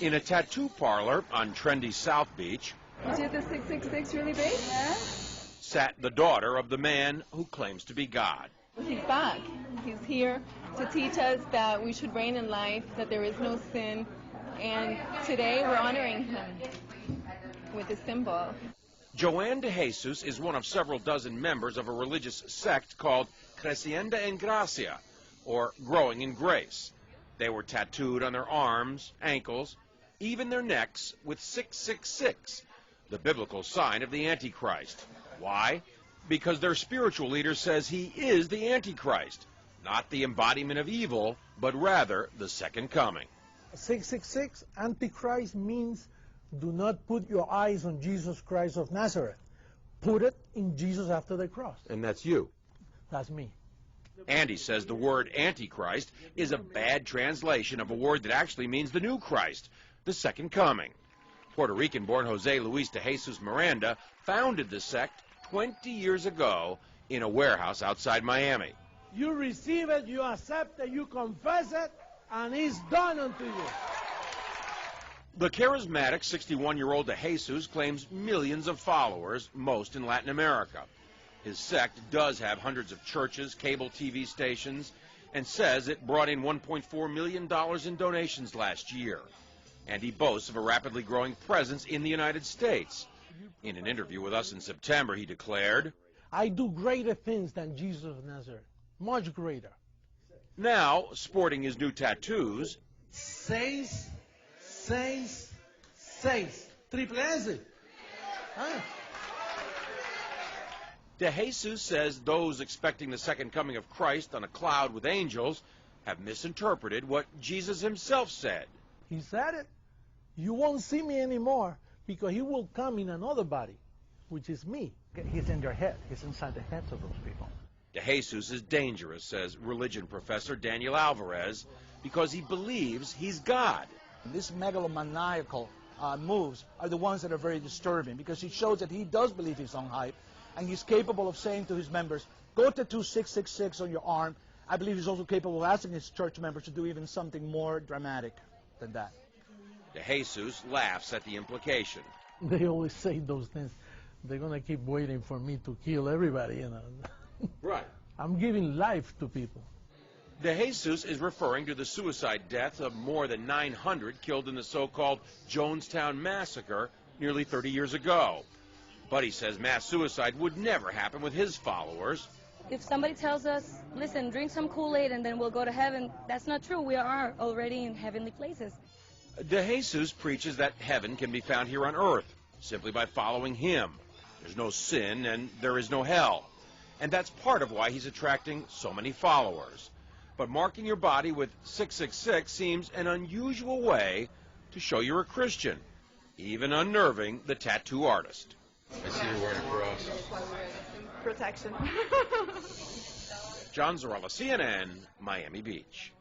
In a tattoo parlor on trendy South Beach, You did the 666 really big? Yeah. sat the daughter of the man who claims to be God. He's back. He's here to teach us that we should reign in life, that there is no sin, and today we're honoring him with this symbol. Joanne De Jesus is one of several dozen members of a religious sect called Creciendo en Gracia, or Growing in Grace. They were tattooed on their arms, ankles, even their necks with 666, the biblical sign of the Antichrist. Why? Because their spiritual leader says he is the Antichrist, not the embodiment of evil, but rather the second coming. 666, Antichrist, means do not put your eyes on Jesus Christ of Nazareth. Put it in Jesus after the cross. And that's you. That's me. Andy says the word Antichrist is a bad translation of a word that actually means the new Christ, the second coming. Puerto Rican-born Jose Luis De Jesus Miranda founded the sect 20 years ago in a warehouse outside Miami. You receive it, you accept it, you confess it, and it's done unto you. The charismatic 61-year-old De Jesus claims millions of followers, most in Latin America. His sect does have hundreds of churches, cable TV stations, and says it brought in $1.4 million in donations last year. And he boasts of a rapidly growing presence in the United States. In an interview with us in September, he declared, I do greater things than Jesus of Nazareth, much greater. Now, sporting his new tattoos, 6, 6, 6. Triple S. Huh? De Jesus says those expecting the second coming of Christ on a cloud with angels have misinterpreted what Jesus himself said. He said it. You won't see me anymore because he will come in another body, which is me. He's in their head. He's inside the heads of those people. De Jesus is dangerous, says religion professor Daniel Alvarez, because he believes he's God. These megalomaniacal moves are the ones that are very disturbing because it shows that he does believe his own hype, and he's capable of saying to his members, go tattoo 666 on your arm. I believe he's also capable of asking his church members to do even something more dramatic than that. De Jesus laughs at the implication. They always say those things. They're going to keep waiting for me to kill everybody, you know. Right. I'm giving life to people. De Jesus is referring to the suicide deaths of more than 900 killed in the so-called Jonestown Massacre nearly 30 years ago. But he says mass suicide would never happen with his followers. If somebody tells us, listen, drink some Kool-Aid and then we'll go to heaven, that's not true. We are already in heavenly places. De Jesus preaches that heaven can be found here on earth simply by following him. There's no sin and there is no hell. And that's part of why he's attracting so many followers. But marking your body with 666 seems an unusual way to show you're a Christian, even unnerving the tattoo artist. I see you're wearing a cross. Protection. John Zarella, CNN, Miami Beach.